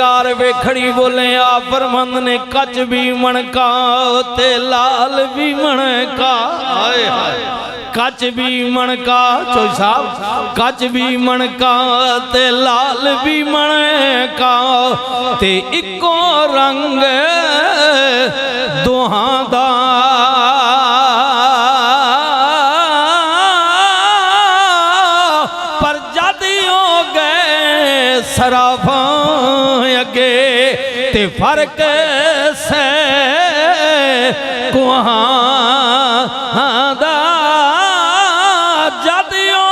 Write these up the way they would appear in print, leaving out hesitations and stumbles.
Car वेखड़ी बोले आप परमंद ने कच भी मणका ते लाल भी मणका। हाय हाय कच भी मणका चोई साहब कच भी मणका ते लाल भी मणका ते इको रंग दोहां दा पर जद हो गए सराफा अगे ते फर्क से कुहां दा जद हो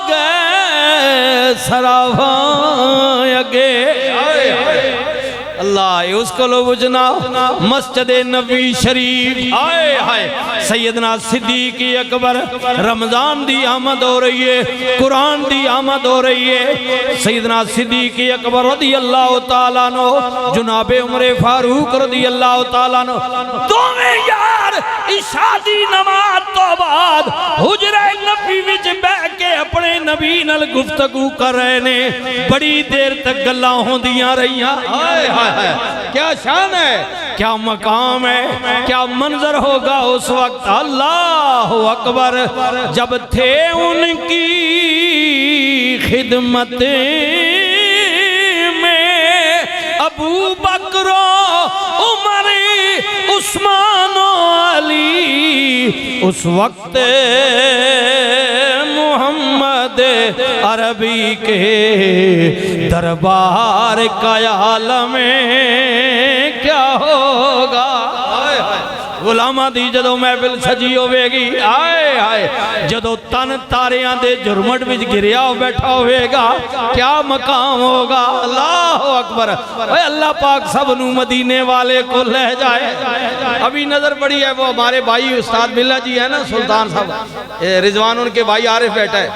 गए सराफा अगे। अल्लाह उसको लो बुझना मस्जिद नबी शरीफ आए हाय सैयदना सिद्दीक अकबर रमजान दी आमद हो रही है, कुरान दी आमद हो रही है। सैयदना सिद्दीक अकबर रज़ी अल्लाह तआला नो जनाबे उमर फारूक रज़ी अल्लाह तआला नो दोवें यार इशा दी नमाज तो बाद हुजरे नबी विच बैठ के अपने नबी नाल गुफ्तगू कर रहे ने। बड़ी देर तक गल्लां होंदियां रहियां। हाय हाय क्या शान है, क्या मकाम है, क्या मंजर होगा उस वक्त। अल्लाह अकबर जब थे उनकी खिदमत में अबू बकर उमर उस्मान अली उस वक्त मोहम्मद अरबी के दरबार का आलम में क्या होगा। गुलामा दी जदों महफिल सजी होवेगी आए आए जदों तन तारियां दे झुरमट विच गिरिया बैठा होवेगा क्या मकाम होगा। अल्लाह अकबर। अल्लाह पाक सब नू मदीने वाले को ले जाए। अभी नजर पड़ी है वो हमारे भाई उस्ताद बिल्ला जी है ना सुल्तान साहब रिजवान उनके भाई आरिफ बैठा है।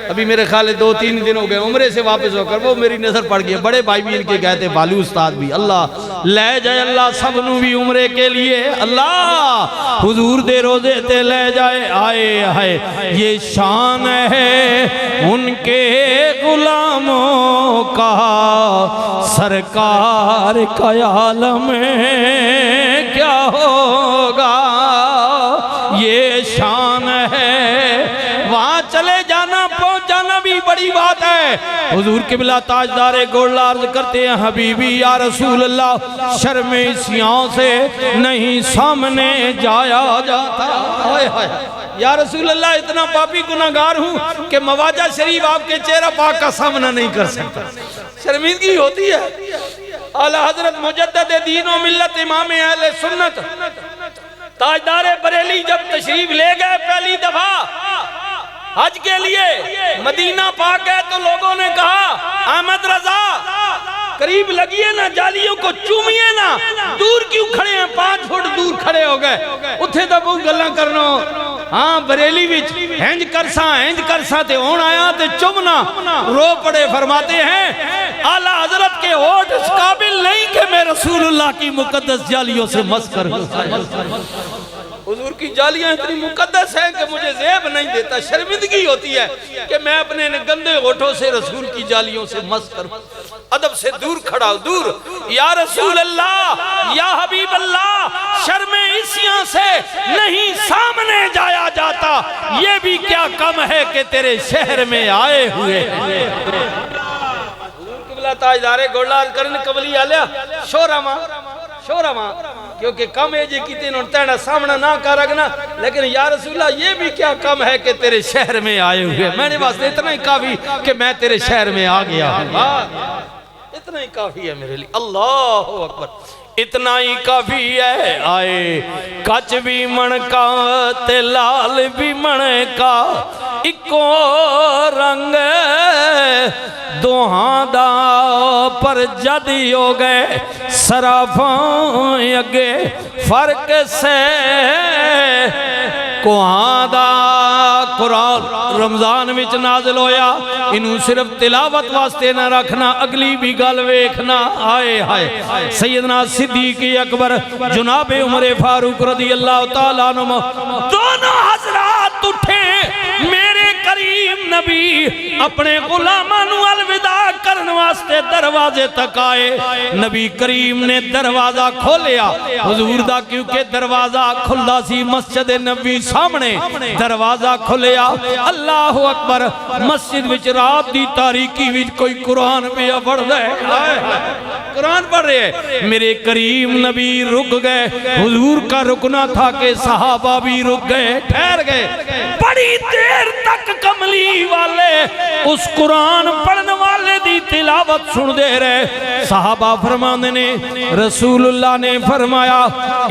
अभी मेरे ख्याल 2-3 दिन हो गए उम्रे से वापस होकर वो मेरी नजर पड़ गई। बड़े भाई भी इनके गए थे बालू उस्ताद भी। अल्लाह ले जाए अल्लाह सब नू भी उम्रे के लिए अल्लाह हुजूर दे रोजे ते ले जाए। आए हाय ये शान है उनके गुलामों का सरकार का आलम में क्या होगा। ये शान है वहां चले जाना पहुंच जाना भी बड़ी बात है। हुजूर किबला ताजदारे गोला अर्ज करते हैं हबीबी या रसूल अल्लाह शर्म सियाओं से नहीं सामने जाया जाता। हाय हाय या रसूल अल्लाह इतना पापी गुनाहगार हूँ कि मवाजा शरीफ आपके चेहरा पाक का सामना नहीं कर सकता। शर्मिंदगी होती है। आला हजरत मुजद्दिद दीन व मिल्लत इमाम अहले सुन्नत ताजदारे बरेली जब तशरीफ ले गए पहली दफा हज के लिए मदीना पाक गए तो लोगों ने कहा अहमद रजा करीब लगिए ना जालियों को चूमिए ना दूर क्यों खड़े हैं 5 फुट दूर खड़े हो गए उथे तो कोई गल्लां करना। हाँ बरेली विच इंज करसा ते होण आया ते चुमना रो पड़े। फरमाते हैं आला हजरत के होठ इस काबिल नहीं कि मैं रसूलुल्लाह की मुकद्दस जालियों से मस कर। हुजूर की जालियां इतनी मुकद्दस हैं कि मुझे ज़ेब नहीं देता। शर्मिंदगी होती है कि मैं अपने गंदे होठों से रसूल की जालियों से मस करूं। अदब से दूर खड़ा दूर या रसूल अल्लाह या हबीब अल्लाह शर्मे इसियां से नहीं सामने जाया जाता। ये भी क्या कम है कि तेरे शहर में आए हुए ताजदारे गोला करन कबली आलिया शोरमा क्योंकि कम है जी कितने तेरा सामना ना कर रखना। लेकिन या रसूला ये भी क्या कम है कि तेरे शहर में आए हुए। मैंने वास्ते इतना ही काफी कि मैं तेरे शहर में आ गया। इतना ही काफी है मेरे लिए। अल्लाह अकबर इतना ही काफी है। आए कच भी मणका ते लाल भी मणका इको रंग दोहां दा पर जद हो गए सराफा अगे फर्क से कुहां दा। कुरान रमजान विच नाज़िल होया इनू सिर्फ तिलावत वास्ते न रखना अगली भी गल वेखना। आए हाय सैयदना सिद्दीक अकबर जनाबे उमर फारूक रज़ी अल्लाह तआला अन्हु दोनों हजरात उठे मेरे करीम नबी अपने गुलामां नू अलविदा करने वास्ते दरवाजे तक आए। नबी करीम ने दरवाजा खोलिया हुजूर दा, क्योंकि दरवाजा खुला सी मस्जिद नबी सामने, दरवाजा खुलिया। अल्लाह अकबर। मस्जिद विच रात दी तारीकी विच कोई कुरान पे पढ़दा है, कुरान पढ़ रहे हैं। मेरे करीम नबी रुक गए। हुजूर का रुकना था कि सहाबा भी रुक गए, ठहर गए। बड़ी देर तक कमली वाले उस कुरान पढ़ने वाले दी तिलावत सुन दे रहे। सहाबा फरमांदे ने रसूलुल्लाह ने फरमाया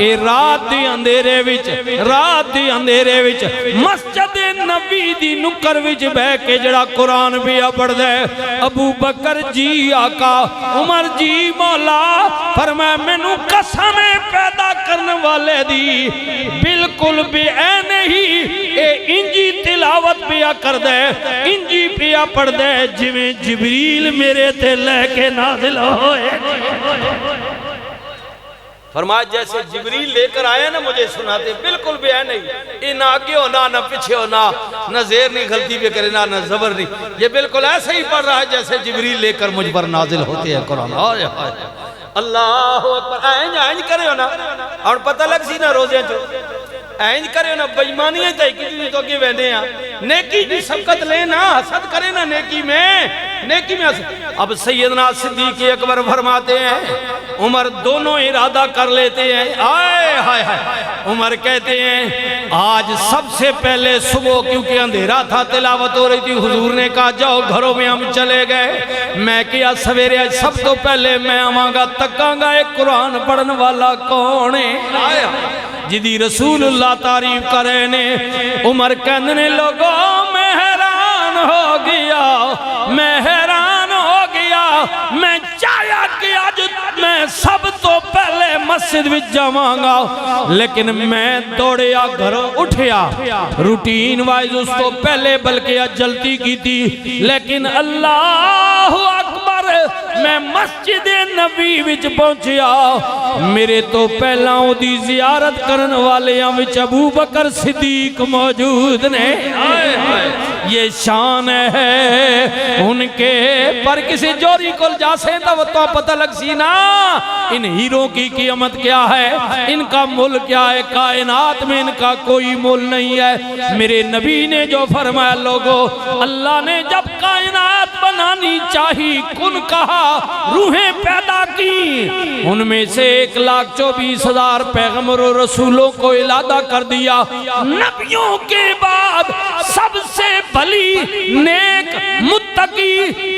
ए रात दी अंधेरे विच, रात दी अंधेरे विच मस्जिद नबी दी नुक्कर विच बह के जड़ा कुरान भी पढ़दा है। अबू बकर जी आका, उमर जी मौला, फरमाया मैनू कसम पैदा करने वाले दी बिल्कुल बेऐन ही ए इंजी तिलावत पिया करदा है, इंजी पिया पढ़दा है जिवें जिबरील मेरे ते लेके नाज़िल होए। फरमाया जैसे जिबरील लेकर आया ना मुझे सुनाते, बिल्कुल बेऐन नहीं, ये ना आगे हो ना पीछे हो, ना ज़ेर नहीं गलती भी करे, ना ज़बर नहीं, ये बिल्कुल ऐसे ही पढ़ रहा है जैसे जिबरील लेकर मुझ पर नाजिल होते हैं कुरान। अल्लाह अकबर। इंज करे हो ना, और पता लग सी ना रोज़े चो इंज करे हो ना, बेईमानियां चाहिए तो अगे वहदे हैं। नेकी की सबकत लेना, हसद करे ना नेकी में, नेकी में हसद। अब सैयदना सिद्दीक़ अकबर फरमाते हैं उमर दोनों इरादा कर लेते हैं। आए हाय हाय। उमर कहते हैं आज सबसे पहले सुबह, क्योंकि अंधेरा था, तिलावत हो रही थी, हुजूर ने कहा जाओ घरों में, हम चले गए। मैं किया सवेरे सब तो पहले मैं आवांगा, तकांगा एक कुरान पढ़ने वाला कौन है आया जिदी रसूलुल्लाह तारीफ करे ने। उमर कहने लोगों मैं हैरान हो गया, मैं हैरान हो गया, मैं चाहा कि आज मैं सब तो पहले मस्जिद विच जावांगा, लेकिन मैं दौड़िया घरों उठिया रूटीन वाइज उस तो पहले, बल्कि जल्दी की थी, लेकिन अल्लाह अकबर मैं मस्जिद नबी विच पहुंचिया। मेरे तो पहला उदी जियारत करने वाले विच अबू बकर सिद्दीक मौजूद ने। ये शान है उनके, पर किसी जोरी को जासे तो पता लग सी ना इन हीरो की कीमत क्या है, इनका मुल क्या है। कायनात में इनका कोई मुल नहीं है। मेरे नबी ने जो फरमाया, लोगों अल्लाह ने जब कायनात बनानी चाही, कुन कहा, रूहें पैदा की, उनमें से 1,24,000 पैगंबर और रसूलों को इलादा कर दिया। नबियों के बाद सबसे भली नेक मुत्तकी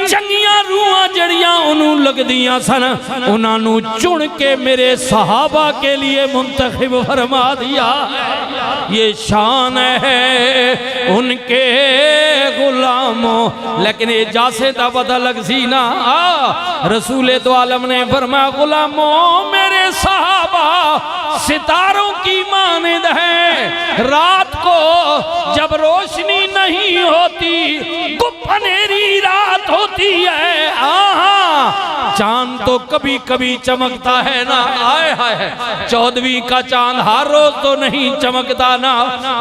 चंगियां रूहां जड़ियां उन्हों लगदियां सन, उन्होंने चुन के मेरे सहाबा के लिए मुंतखब फरमा दिया। ये शान है उनके गुलामों। लेकिन ये जासे दा पता लग सी ना, रसूल तो आलम ने फरमाया गुलामों मेरे सहाबा सितारों की मानिंद है। रात को जब रोशनी नहीं होती, गुप्पनेरी रात होती है, चांद तो कभी कभी चमकता है ना, आए हाय 14वीं का चांद हर रोज तो नहीं चमकता ना,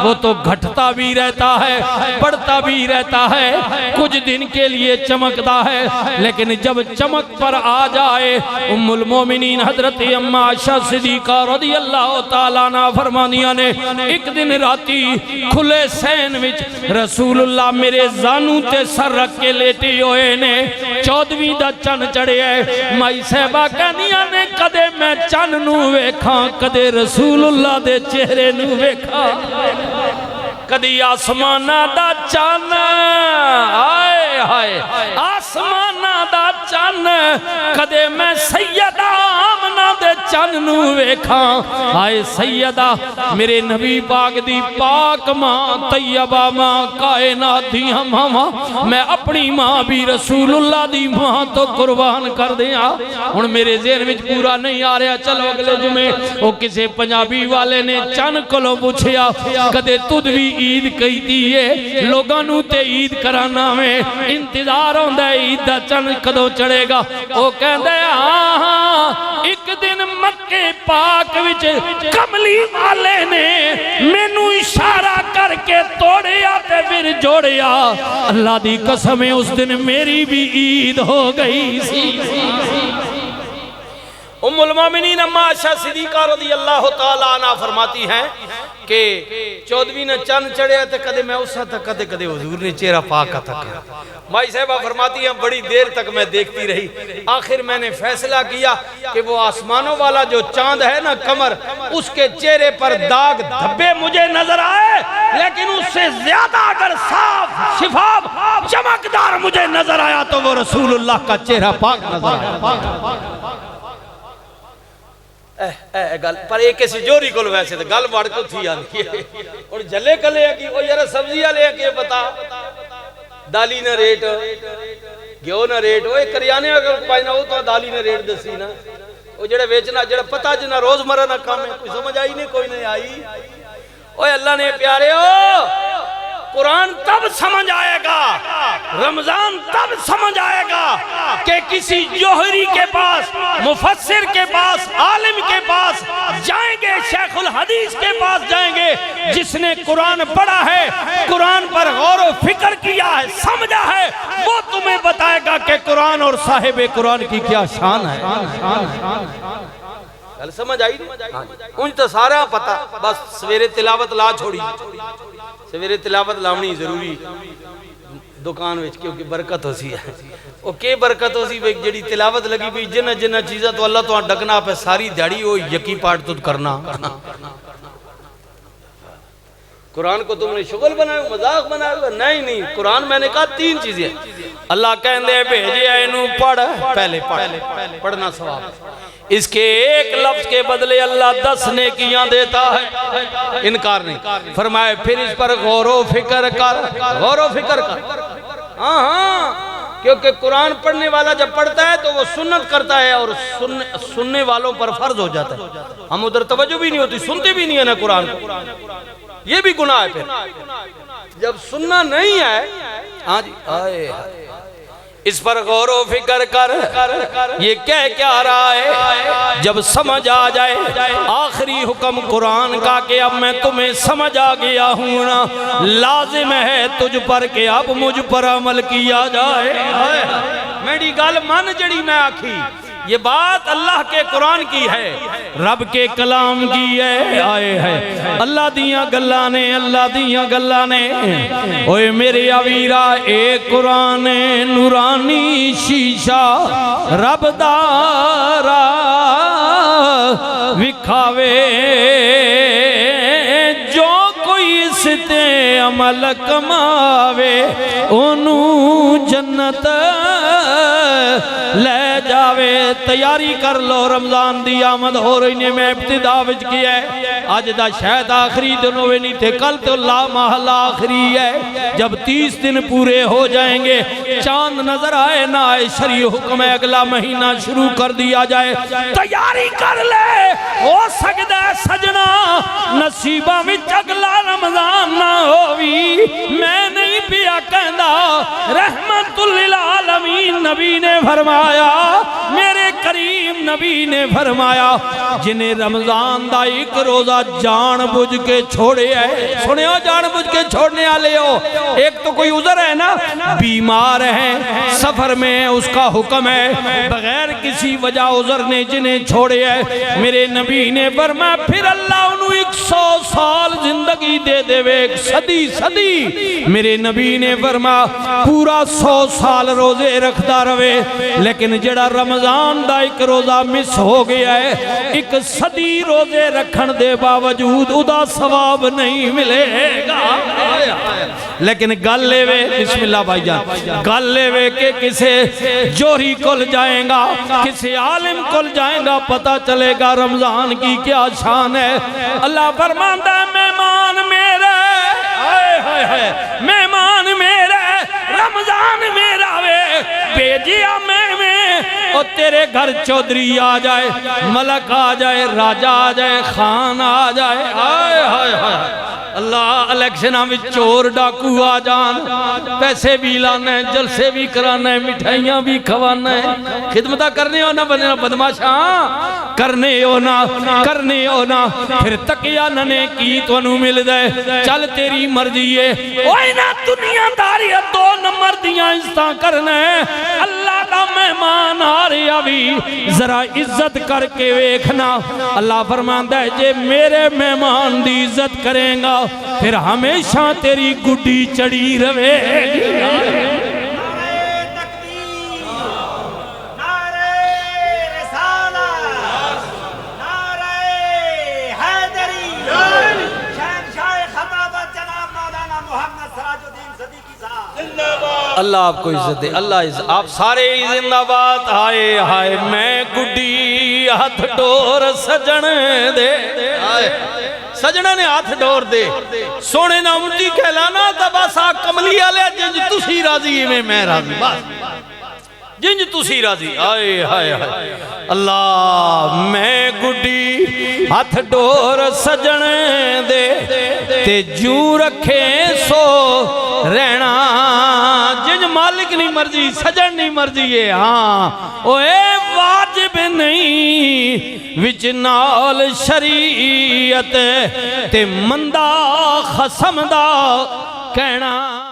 वो तो घटता भी रहता है, बढ़ता भी रहता है, कुछ दिन के लिए चमकता है, लेकिन जब चमक पर आ जाए, उम्मुल मोमिनीन हजरत अम्मा आयशा सिद्दीका रज़ियल्लाहु ताला अन्हा फरमानिया ने एक दिन राती खुले सैन विच रसूलुल्लाह मेरे जानू ते सर रख के लेटे होए ने। 14वीं दा चन चढ़िया, माई साहबा कहनिया ने कदे मैं चन नू वेखा, कदे रसूलुल्लाह दे चेहरे नू वेखा, कदी आसमाना दा चन, आए हाय आसमाना दा चन, कदे मैं सैयदा आमना दे चन नू वेखा। हाय सैयदा मेरे नबी पाक दी पाक मां तैयबा मां कायनात दी मां, मैं अपनी मां भी रसूलुल्लाह दी मां तो कुर्बान कर दिया। हुण मेरे ज़हन विच पूरा नहीं आ रहा, चलो अगले जुमे वो किसी पंजाबी वाले ने चन कोलों पूछया कदे तुद भी ईद कही है, लोगों नू ते ईद कराना में इंतजार होंदा ईद दा चन कदों चढ़ेगा। वो कहंदे हाँ एक दिन मक्के पाक विच कमली वाले ने मैनू इशारा करके तोड़िया ते फिर जोड़िया। अल्लाह दी कसम है उस दिन मेरी भी ईद हो गई सी। उम्मुल मोमिनीन अम्मा आयशा सिद्दीका रज़ियल्लाहु तआला अन्हा फरमाती हैं कि 14वीं ने चंद चढ़िया तो कदे मैं उस तक कदे कदे हुजूर ने चेहरा पाक का तक। माई साहिबा फरमाती हैं बड़ी देर तक मैं देखती रही। आखिर मैंने फैसला किया कि वो आसमानों वाला जो चांद है ना कमर, उसके चेहरे पर दाग धब्बे मुझे नजर आए, लेकिन उससे ज्यादा अगर साफ शिफाफ चमकदार मुझे नजर आया तो वो रसूलुल्लाह का चेहरा पाक नजर आया। गल पर एक किसी जोरी को वैसे तो गल बढ़ को थी आती है और जले कले की ओ यार सब्जी वाले के बता दाली ना रेट घ्यो ना रेट ओ करियाने अगर पाइना वो तो दाली ना रेट दसी ना वो जेड़ा बेचना जेड़ा पता जना रोजमर्रा ना काम है कोई समझ आई नहीं कोई नहीं आई। ओ अल्लाह ने प्यारे ओ कुरान तब समझ आएगा, रमजान तब समझ आएगा कि किसी जोहरी के पास, मुफस्सिर के पास, आलिम के पास जाएंगे, शेखुल हदीस के पास जाएंगे जिसने कुरान पढ़ा है, कुरान पर गौर व फिक्र किया है, समझा है, वो तुम्हें बताएगा कि कुरान और साहिब कुरान की क्या शान है। गल समझ आई उन तो सारा पता, बस सवेरे तिलावत ला छोड़ी, सवेरे तिलावत लावनी जरूरी दुकान विच क्योंकि बरकत होसी है। वो के बरकत होसी भाई जेडी तिलावत लगी भी जिन्ना जिन्ना चीज़ा तो अल्लाह तो डकना पे सारी दिहाड़ी वो यकी पाठ तो करना। कुरान को तुमने शुगल बनाया मजाक बनाया? नहीं नहीं, कुरान मैंने कहा 3 चीजें अल्लाह कहते भेजे इनू पढ़, पहले पढ़ना सवाब, इसके एक लफ्ज के बदले अल्लाह 10 नेकियां देता है, इनकार नहीं फरमाए। फिर इस पर गौरो फिक्र कर, गौरो फिक्र कर। हाँ हाँ, क्योंकि कुरान पढ़ने वाला जब पढ़ता है तो वो सुन्नत करता है और सुनने वालों पर फर्ज हो जाता है। हम उधर तवज्जो भी नहीं होती, सुनते भी नहीं है ना कुरान को, ये भी गुनाह है। फिर जब सुनना नहीं है, हाँ जी आए इस पर गौर व फिक्र कर, ये कह क्या रहा है जब समझ आ जाए आखिरी हुक्म कुरान का कि अब मैं तुम्हें समझ आ गया हूँ ना, लाजिम है तुझ पर कि अब मुझ पर अमल किया जाए। मेरी गल मन जड़ी मैं आखी, ये बात अल्लाह के कुरान की है, रब के कलाम की है। आए है अल्लाह दियां गल्लां ने, अल्लाह दियां गल्लां ने। ओए मेरे अवीरा ए कुरान नूरानी शीशा रब दारा विखावे, जो कोई इस ते अमल कमावे ओनू जन्नत ले जावे। तैयारी कर लो, रमजान दी आमद हो रही ने, मैं इब्तिदा विच किया है, अज दा शायद आखिरी दिन होवे नहीं थे, कल तो ला महला आखिरी है। जब 30 दिन पूरे हो जाएंगे, चांद नजर आए ना आए, शरीय हुक्म है अगला महीना शुरू कर दिया जाए। तैयारी कर ले, हो सकता है सजना नसीबा विच अगला रमजान ना होवी। मैं नहीं पिया कहंदा, रहमतुल लिल आलमीन नबी ने फरमाया, मेरे करीम नबी ने फरमाया, जिन्हें रमजान दा एक रोजा जान बुझ के छोड़े है, सुने हो जान बुझ के छोड़ने वाले हो, एक तो कोई उज़र है ना, बीमार है, सफर में है, उसका हुक्म है, बगैर किसी वजह उज़र ने जिन्हें छोड़े है, मेरे नबी ने फरमाया फिर अल्लाह उन्हें 100 साल जिंदगी दे देवे, एक सदी। मेरे नबी ने फरमाया पूरा 100 साल रोजे रखता रहे, लेकिन जड़ा रमजान दा एक रोजा मिस हो गया है, एक सदी रोजे रखन दे बावजूद उदा सवाब नहीं मिलेगा। लेकिन गल लेवे, बिस्मिल्लाह भाईजान, गल लेवे के किसे जोरी कुल जाएगा, किसी आलिम कुल जाएगा, पता चलेगा रमजान की क्या शान है। अल्लाह फरमाता है मेहमान मेरे, मेहमान मेरे, रमजान मेरा वे भेजिया मैं और तेरे घर चौधरी आ जाए, मलक आ जाए, राजा आ जाए, खान आ जाए, हाय हाय हाय, अल्लाह इलेक्शन में चोर डाकू आ जान, पैसे भी लाना है, जलसे भी कराना है, मिठाइयां भी खवाना है, खिदमत करने हो ना, बने बदमाशा करने हो ना, करने हो ना, फिर तकिया नने की तुहानू मिलदा है, चल तेरी मर्जी है। ओए ना दुनियादारी दो नंबर दियां इज्जतां करना है, अल्लाह का मेहमान आ रहा भी जरा इज्जत करके वेखना। अल्लाह फरमांदा है जे मेरे मेहमान दी इज्जत करेगा फिर हमेशा तेरी गुड्डी चढ़ी रहेगी। अल्लाह आपको इज्जत दे, अल्लाह आप सारे जिंदाबाद। हाय हाय मैं गुड्डी हाथ डोर सजन दे, सजना ने हाथ डोर दे सोने ना मुंडी कहलाना तो बस आ कमली वाले जिंज तुसी राजी में मैं राजी, बस जिंज तुसी राजी। हाय हाय हाय अल्लाह मैं गुड्डी हाथ डोर सजन दे ते जू रखे सो रहना, जिंज मालिक नहीं मर्जी सजन नहीं मर्जी है। हाँ ओए वाजिब नहीं विच नाल शरीयत ते मंदा खसम दा कहना।